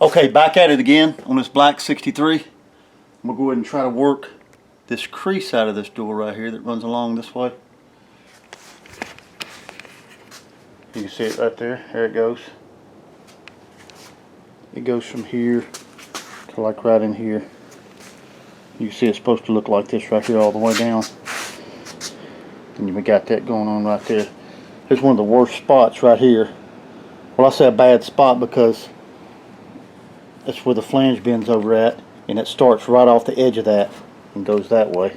Okay, back at it again on this black 63. I'm going to go ahead and try to work this crease out of this door right here that runs along this way. You can see it right there. There it goes. It goes from here to like right in here. You can see it's supposed to look like this right here all the way down. And we got that going on right there. Here's one of the worst spots right here. Well, I say a bad spot because that's where the flange bends over at, and it starts right off the edge of that and goes that way.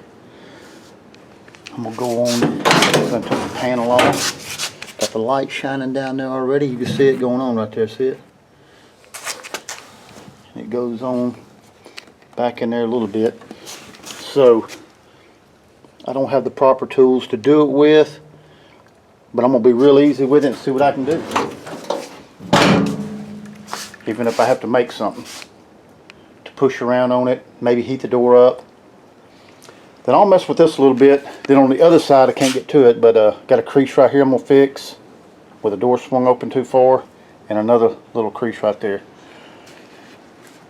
I'm going to go on and turn the panel off. Got the light shining down there already. You can see it going on right there. See it? And it goes on back in there a little bit. So I don't have the proper tools to do it with, but I'm going to be real easy with it and see what I can do. Even if I have to make something to push around on it, maybe heat the door up. Then I'll mess with this a little bit. Then on the other side I can't get to it, but got a crease right here I'm going to fix where the door swung open too far, and another little crease right there.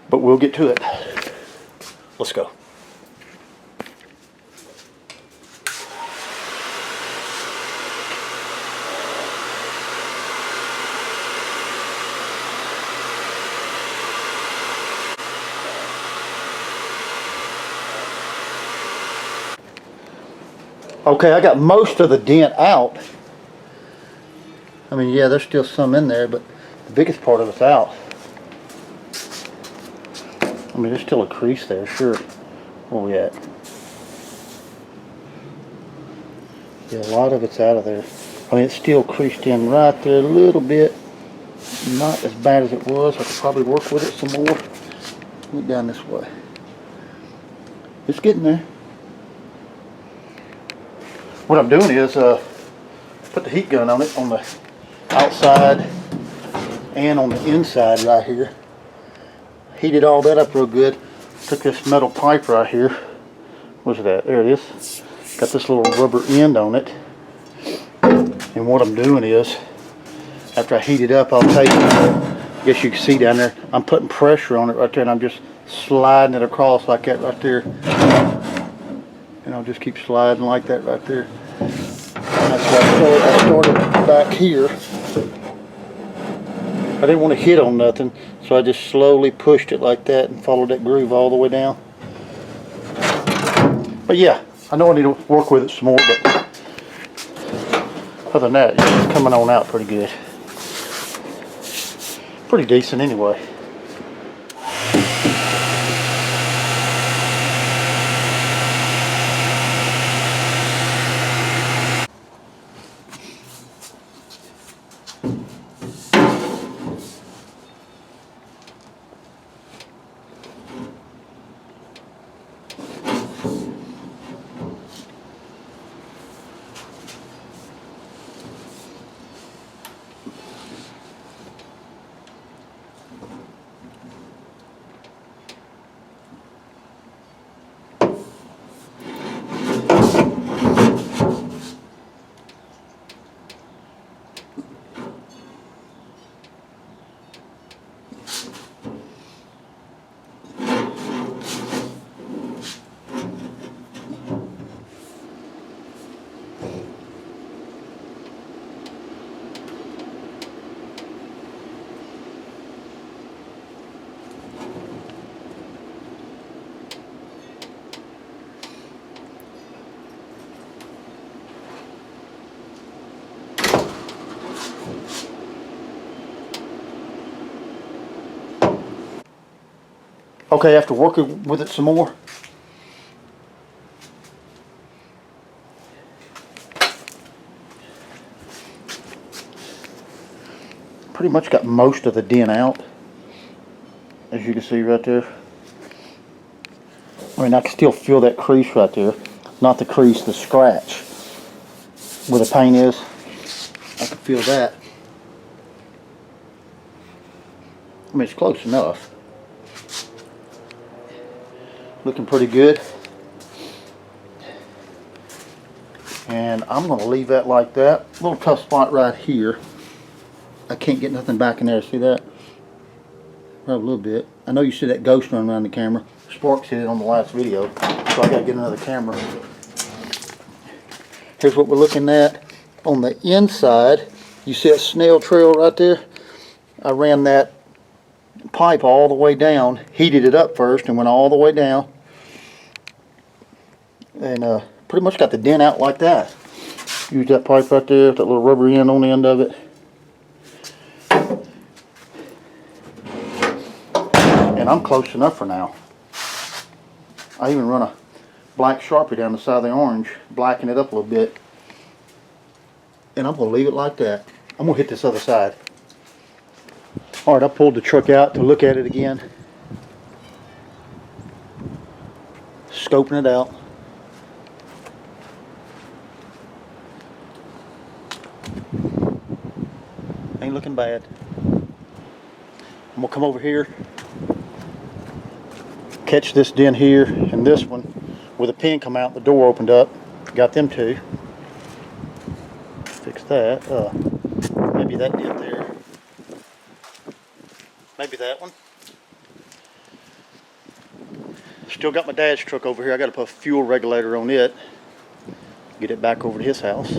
But we'll get to it. Let's go. Okay, I got most of the dent out. I mean, yeah, there's still some in there, but the biggest part of it's out. I mean, there's still a crease there, sure. Where we at? Yeah, a lot of it's out of there. I mean, it's still creased in right there a little bit. Not as bad as it was. I could probably work with it some more. Look down this way. It's getting there. What I'm doing is put the heat gun on it on the outside and on the inside right here. Heated all that up real good. Took this metal pipe right here. Where's it at? There it is. Got this little rubber end on it. And what I'm doing is, after I heat it up, I'll take it. I guess you can see down there, I'm putting pressure on it right there, and I'm just sliding it across like that right there. And I'll just keep sliding like that right there. And that's why I started back here. I didn't want to hit on nothing, so I just slowly pushed it like that and followed that groove all the way down. But yeah, I know I need to work with it some more, but other than that, it's coming on out pretty good. Pretty decent anyway. Okay, after working with it some more, pretty much got most of the dent out, as you can see right there. I mean, I can still feel that crease right there. Not the crease, the scratch where the paint is. I can feel that. I mean, it's close enough. Looking pretty good. And I'm going to leave that like that. A little tough spot right here. I can't get nothing back in there. See that? Right, a little bit. I know you see that ghost run around the camera. Sparks hit it on the last video, so I gotta get another camera. Here's what we're looking at on the inside. You see that snail trail right there? I ran that pipe all the way down, heated it up first, and went all the way down, and pretty much got the dent out like that. Use that pipe right there, that little rubber end on the end of it. And I'm close enough for now. I even run a black Sharpie down the side of the orange, blacken it up a little bit. And I'm going to leave it like that. I'm going to hit this other side. Alright, I pulled the truck out to look at it again. Scoping it out. Ain't looking bad. I'm going to come over here, catch this dent here and this one with a pin come out, the door opened up, got them two. Fix that. Maybe that dent there. Maybe that one. Still got my dad's truck over here. I got to put a fuel regulator on it. Get it back over to his house.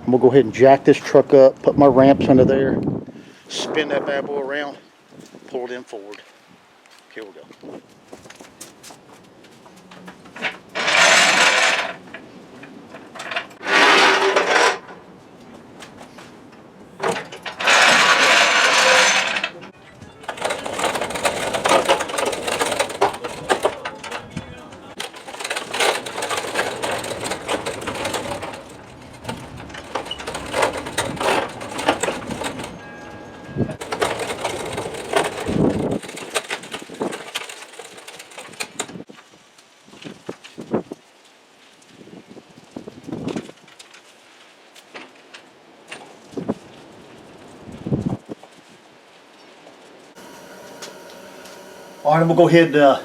I'm going to go ahead and jack this truck up, put my ramps under there, spin that bad boy around, pull it in forward. Here we go. Alright, I'm going to go ahead and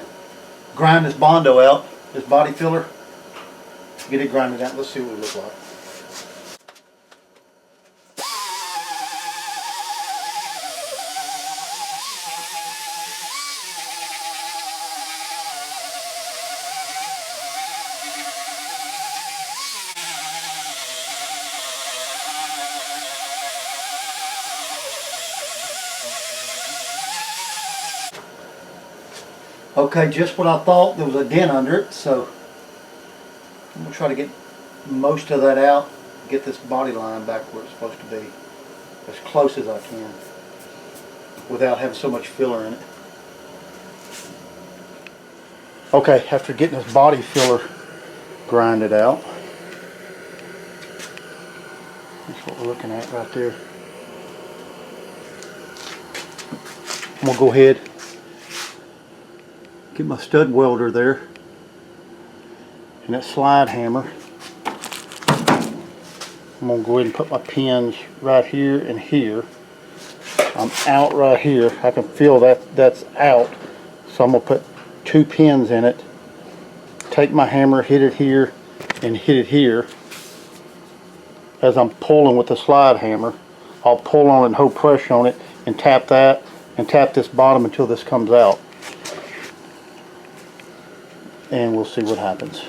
grind this Bondo out, this body filler. Get it grinded out. Let's see what it looks like. Okay, just what I thought. There was a dent under it, so I'm going to try to get most of that out, get this body line back where it's supposed to be, as close as I can, without having so much filler in it. Okay, after getting this body filler grinded out, that's what we're looking at right there. I'm going to go ahead, get my stud welder there, and that slide hammer. I'm going to go ahead and put my pins right here and here. I'm out right here. I can feel that that's out. So I'm going to put 2 pins in it. Take my hammer, hit it here, and hit it here. As I'm pulling with the slide hammer, I'll pull on it and hold pressure on it and tap that and tap this bottom until this comes out. And we'll see what happens.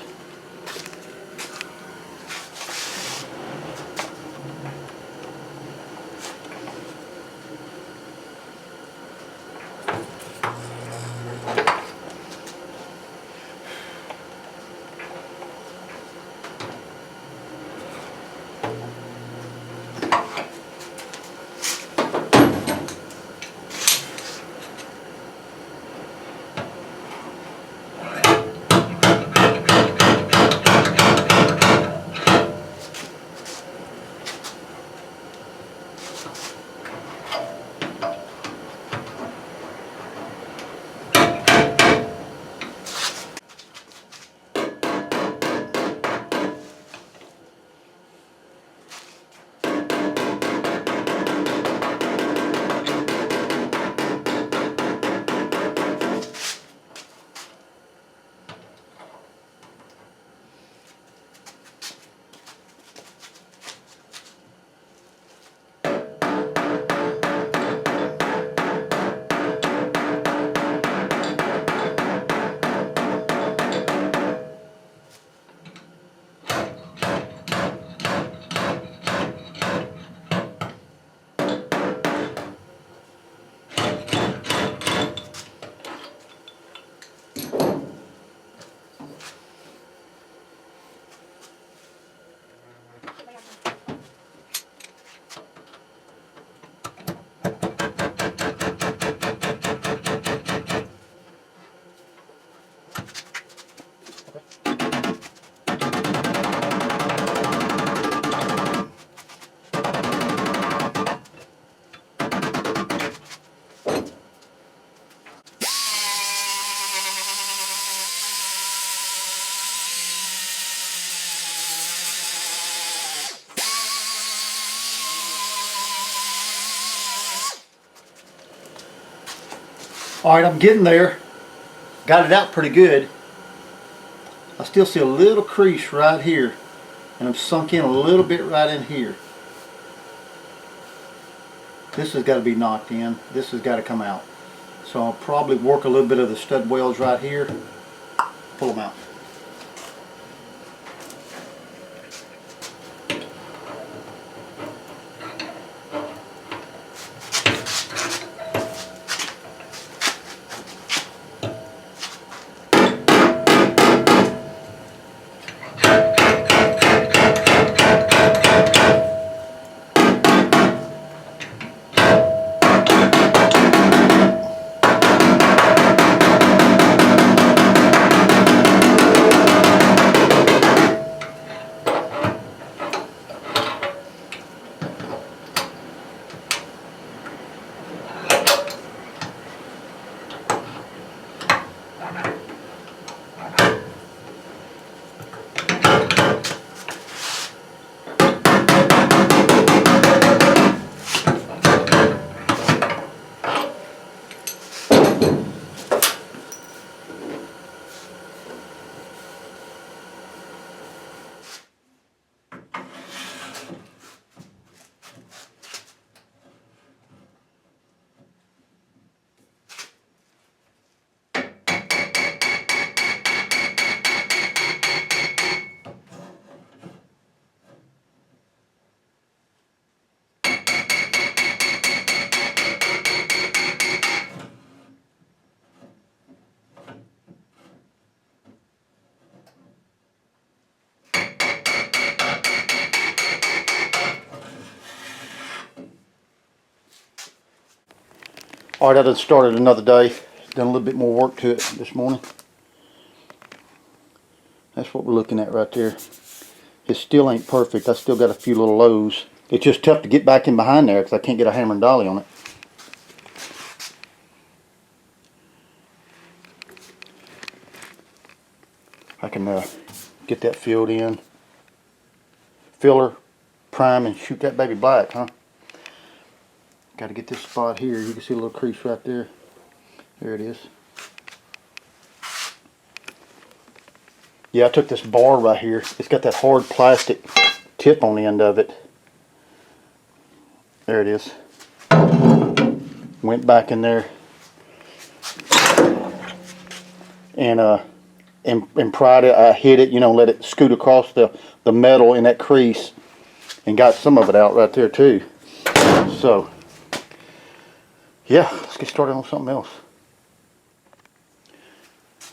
Alright, I'm getting there. Got it out pretty good. I still see a little crease right here, and I'm sunk in a little bit right in here. This has got to be knocked in. This has got to come out. So I'll probably work a little bit of the stud welds right here, pull them out. Alright, I done started another day. Done a little bit more work to it this morning. That's what we're looking at right there. It still ain't perfect. I still got a few little lows. It's just tough to get back in behind there because I can't get a hammer and dolly on it. I can get that filled in. Filler, prime, and shoot that baby black, huh? Got to get this spot here. You can see a little crease right there. There it is. Yeah, I took this bar right here. It's got that hard plastic tip on the end of it. There it is. Went back in there and pried it. I hit it, you know, let it scoot across the metal in that crease, and got some of it out right there too. So yeah, let's get started on something else.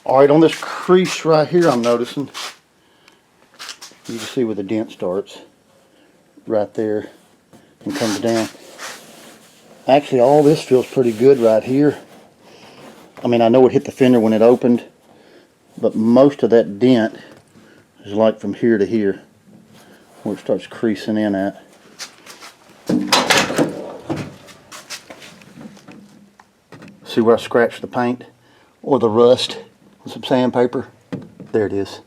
Alright, on this crease right here I'm noticing, you can see where the dent starts. Right there and comes down. Actually, all this feels pretty good right here. I mean, I know it hit the fender when it opened, but most of that dent is like from here to here, where it starts creasing in at. See where I scratched the paint or the rust with some sandpaper? There it is.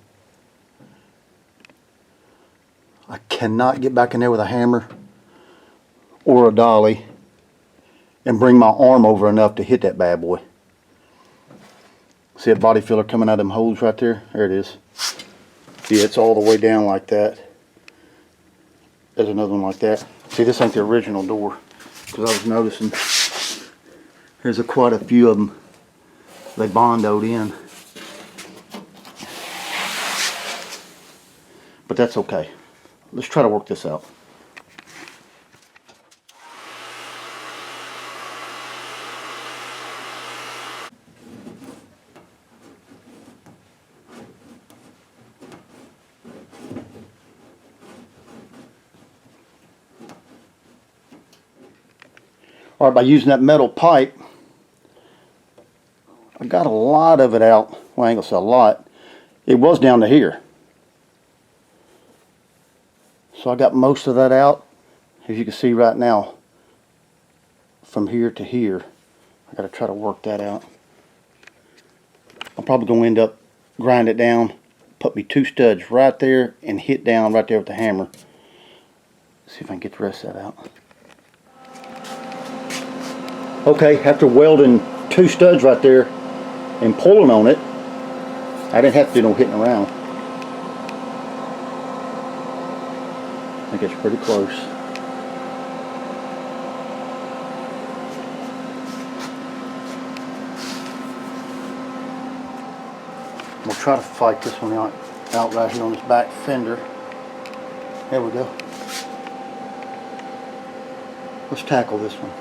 I cannot get back in there with a hammer or a dolly and bring my arm over enough to hit that bad boy. See that body filler coming out of them holes right there? There it is. Yeah, it's all the way down like that. There's another one like that. See, this ain't the original door, because I was noticing there's quite a few of them they bondoed in. But that's okay. Let's try to work this out. Alright, by using that metal pipe, I got a lot of it out. Well, I ain't gonna say a lot. It was down to here. So I got most of that out. As you can see right now, from here to here, I gotta try to work that out. I'm probably gonna end up grind it down, put me 2 studs right there, and hit down right there with the hammer. See if I can get the rest of that out. Okay, after welding 2 studs right there and pulling on it. I didn't have to do no hitting around. I think it's pretty close. I'm gonna try to fight this one out right here on this back fender. There we go. Let's tackle this one.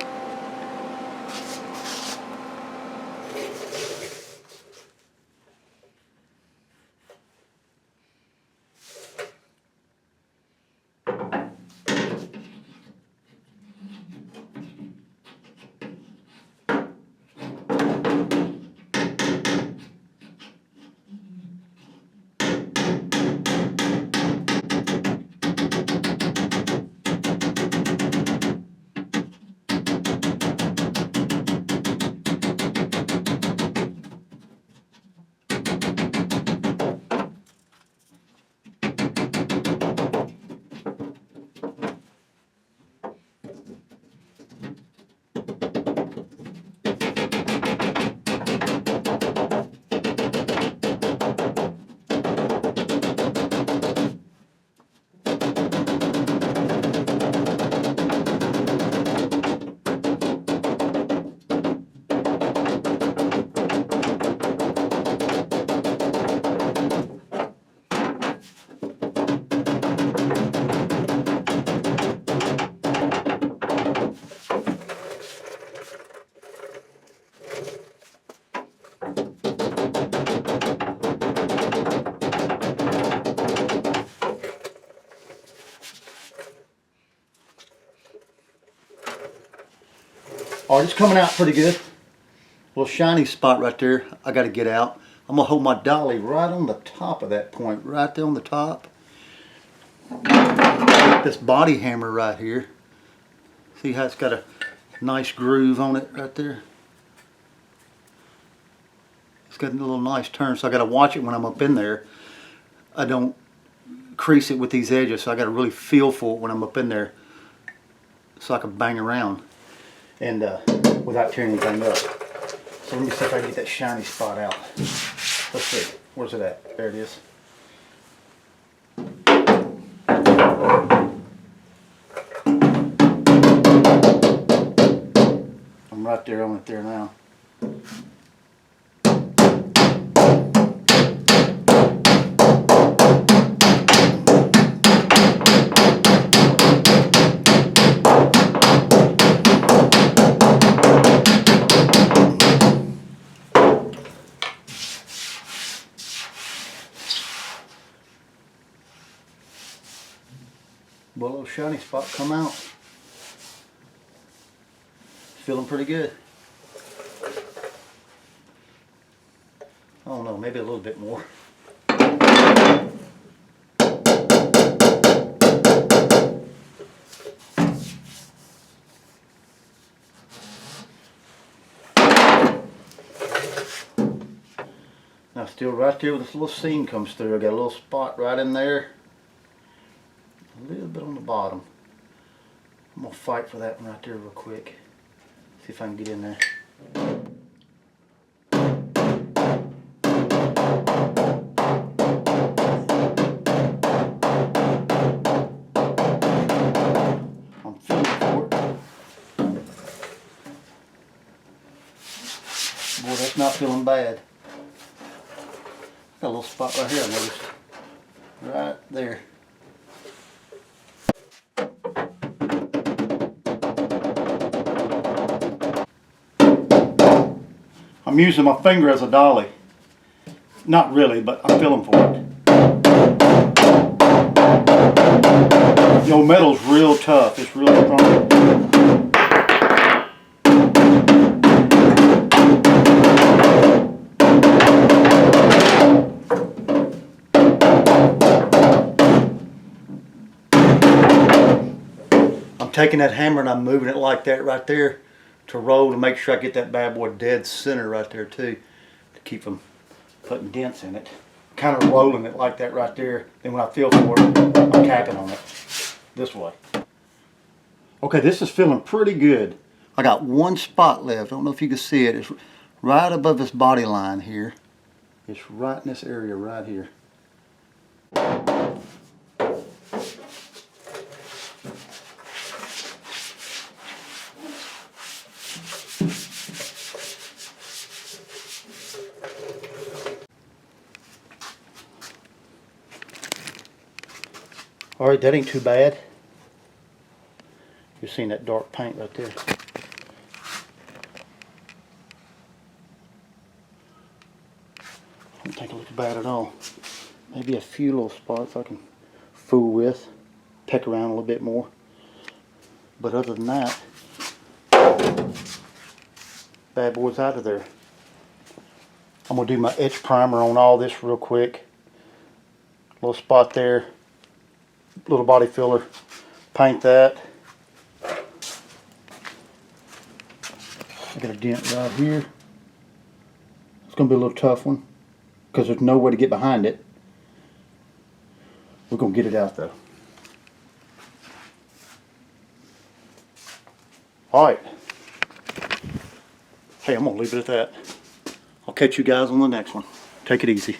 Alright, it's coming out pretty good. Little shiny spot right there I got to get out. I'm going to hold my dolly right on the top of that point, right there on the top. This body hammer right here. See how it's got a nice groove on it right there? It's got a little nice turn, so I got to watch it when I'm up in there. I don't crease it with these edges, so I got to really feel for it when I'm up in there so I can bang around and without tearing anything up. So let me see if I can get that shiny spot out. Let's see, where's it at? There it is. I'm right there on it there now. Well, a little shiny spot come out. Feeling pretty good. I don't know, maybe a little bit more. Now still right there where this little seam comes through, I got a little spot right in there. A little bit on the bottom. I'm going to fight for that one right there real quick. See if I can get in there. I'm feeling for it. Boy, that's not feeling bad. Got a little spot right here I noticed. Right there. I'm using my finger as a dolly. Not really, but I'm feeling for it. You know, metal's real tough. It's real strong. I'm taking that hammer and I'm moving it like that right there to roll to make sure I get that bad boy dead center right there too, to keep from putting dents in it. Kind of rolling it like that right there. Then when I feel for it, I'm tapping on it this way. Okay, this is feeling pretty good. I got one spot left. I don't know if you can see it. It's right above this body line here. It's right in this area right here. Alright, that ain't too bad. You're seeing that dark paint right there. I don't think it looks bad at all. Maybe a few little spots I can fool with, peck around a little bit more. But other than that, bad boy's out of there. I'm going to do my etch primer on all this real quick. Little spot there, little body filler, paint that. I got a dent right here. It's going to be a little tough one because there's no way to get behind it. We're going to get it out though. Alright. Hey, I'm going to leave it at that. I'll catch you guys on the next one. Take it easy.